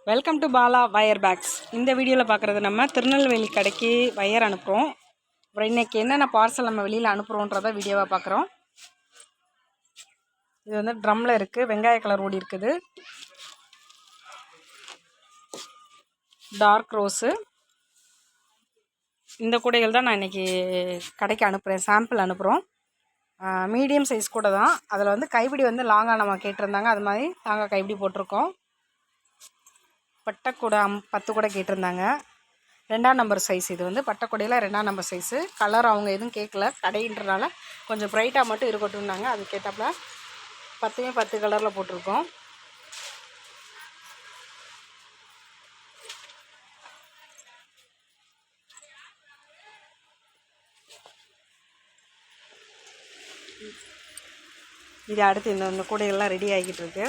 Welcome to Bala wire bags. இந்த வீடியோவில் பார்க்குறது நம்ம திருநெல்வேலி கடைக்கு வயர் அனுப்புகிறோம். அப்புறம் இன்றைக்கி என்னென்ன பார்சல் நம்ம வெளியில் அனுப்புகிறோன்றத வீடியோவாக பார்க்குறோம். இது வந்து ட்ரம்மில் இருக்குது, வெங்காய கலர் ஓடி இருக்குது, டார்க் ரோஸு. இந்த கூடைகள் தான் நான் இன்றைக்கி கடைக்கு அனுப்புகிறேன், சாம்பிள் அனுப்புகிறோம். மீடியம் சைஸ் கூட தான். அதில் வந்து கைப்பிடி வந்து லாங்காக நம்ம கேட்டிருந்தாங்க, அது மாதிரி லாங்காக கைப்பிடி போட்டிருக்கோம். பட்டைக்கூடை 10 கூட கேட்டிருந்தாங்க, 2ஆம் நம்பர் சைஸ். இது வந்து பட்டைக்கூடையில் 2ஆம் நம்பர் சைஸு. கலர் அவங்க எதுவும் கேட்கல, கடைன்றனால கொஞ்சம் ப்ரைட்டாக மட்டும் இருக்கட்டும்னாங்க. அது கேட்டாப்புல 10மே 10 கலரில் போட்டிருக்கோம். இது அடுத்து இந்த கூடைகள்லாம் ரெடி ஆகிக்கிட்டு இருக்கு.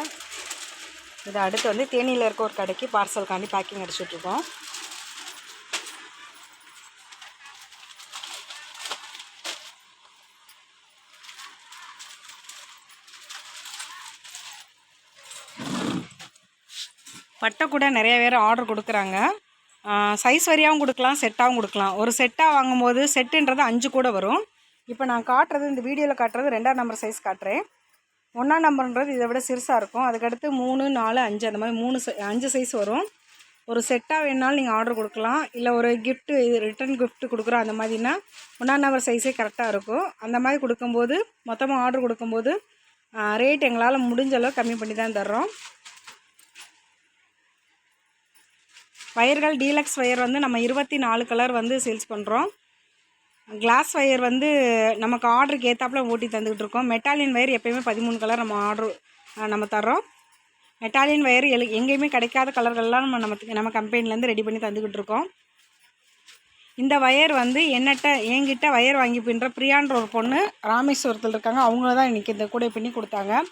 இது அடுத்து வந்து தேனியில் இருக்க ஒரு கடைக்கு பார்சலுக்காண்டி பேக்கிங் அடிச்சுட்ருக்கோம். பட்டை கூட நிறைய பேர் ஆர்டர் கொடுக்குறாங்க. சைஸ் வரியாகவும் கொடுக்கலாம், செட்டாகவும் கொடுக்கலாம். ஒரு செட்டாக வாங்கும்போது செட்டுன்றது 5 கூட வரும். இப்போ நான் காட்டுறது, இந்த வீடியோவில் காட்டுறது 2ஆம் நம்பர் சைஸ் காட்டுறேன். 1ஆம் நம்பர்ன்றது இதை விட சிறுசாக இருக்கும். அதுக்கடுத்து 3, 4, 5 அந்த மாதிரி 5 சைஸ் வரும். ஒரு செட்டாக வேணுனாலும் நீங்கள் ஆர்டர் கொடுக்கலாம். இல்லை ஒரு கிஃப்ட்டு, இது ரிட்டன் கிஃப்ட்டு கொடுக்குறோம் அந்த மாதிரினா 1ஆம் நம்பர் சைஸே கரெக்டாக இருக்கும். அந்த மாதிரி கொடுக்கும்போது, மொத்தமாக ஆர்டர் கொடுக்கும்போது ரேட் எங்களால் முடிஞ்ச அளவு கம்மி பண்ணி தான் தர்றோம். வயர்கள் டீலக்ஸ் வயர் வந்து நம்ம 24 கலர் வந்து சேல்ஸ் பண்ணுறோம். கிளாஸ் வயர் வந்து நமக்கு ஆர்டருக்கு ஏற்றாப்புல ஓட்டி தந்துக்கிட்டு இருக்கோம். மெட்டாலியன் வயர் எப்போயுமே 13 கலர் நம்ம தர்றோம். மெட்டாலியன் வயர் எங்கேயுமே கிடைக்காத கலர்கள்லாம் நம்ம கம்பெனிலேருந்து ரெடி பண்ணி தந்துக்கிட்டு இருக்கோம். இந்த வயர் வந்து என்கிட்ட வயர் வாங்கி பின்னுற பிரியான்ற ஒரு பொண்ணு ராமேஸ்வரத்தில் இருக்காங்க. அவங்க தான் இன்றைக்கி இந்த கூடை பின்னி கொடுத்தாங்க.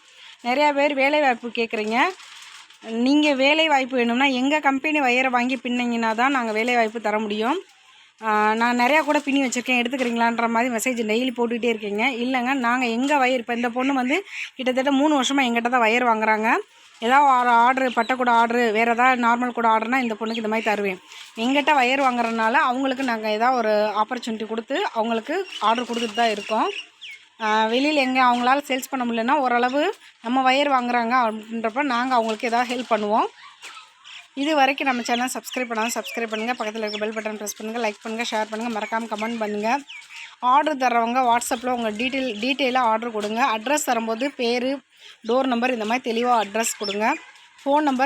நிறையா பேர் வேலை வாய்ப்பு கேட்குறீங்க. நீங்கள் வேலை வாய்ப்பு வேணும்னா எங்கள் கம்பெனி வயரை வாங்கி பின்னிங்கன்னா தான் நாங்கள் வேலை வாய்ப்பு தர முடியும். நான் நிறையா கூட பின்னி வச்சுருக்கேன், எடுத்துக்கிறீங்களான்ற மாதிரி மெசேஜ் டெய்லி போட்டுக்கிட்டே இருக்கீங்க. இல்லைங்க, நாங்கள் எங்கள் வயர், இப்போ இந்த பொண்ணு வந்து கிட்டத்தட்ட 3 வருஷமாக எங்கிட்ட தான் வயர் வாங்குறாங்க. ஏதாவது ஆர்டரு, பட்டை கூட ஆர்டரு, வேறு ஏதாவது நார்மல் கூட ஆர்டர்னா இந்த பொண்ணுக்கு இந்த மாதிரி தருவேன். எங்கிட்ட வயர் வாங்குறதுனால அவங்களுக்கு நாங்கள் ஏதாவது ஒரு ஆப்பர்ச்சுனிட்டி கொடுத்து அவங்களுக்கு ஆர்டர் கொடுத்துட்டு தான் இருக்கோம். வெளியில் எங்கே அவங்களால சேல்ஸ் பண்ண முடியலன்னா ஓரளவு நம்ம வயர் வாங்குறாங்க அப்படின்றப்ப நாங்கள் அவங்களுக்கு ஏதாவது ஹெல்ப் பண்ணுவோம். இது வரைக்கும் நம்ம சேனல் சப்ஸ்கிரைப் பண்ணாலும் சப்ஸ்கிரைப் பண்ணுங்கள், பக்கத்தில் இருக்க பெல் பட்டன் ப்ரெஸ் பண்ணுங்கள், லைக் பண்ணுங்கள், ஷேர் பண்ணுங்கள், மறக்காமல் கமெண்ட் பண்ணுங்கள். ஆர்டர் தர்றவங்க வாட்ஸ்அப்பில் உங்கள் டீட்டெயிலாக ஆர்டர் கொடுங்க. அட்ரஸ் தரும்போது பேர், டோர் நம்பர் இந்த மாதிரி தெளிவாக அட்ரஸ் கொடுங்க. Phone number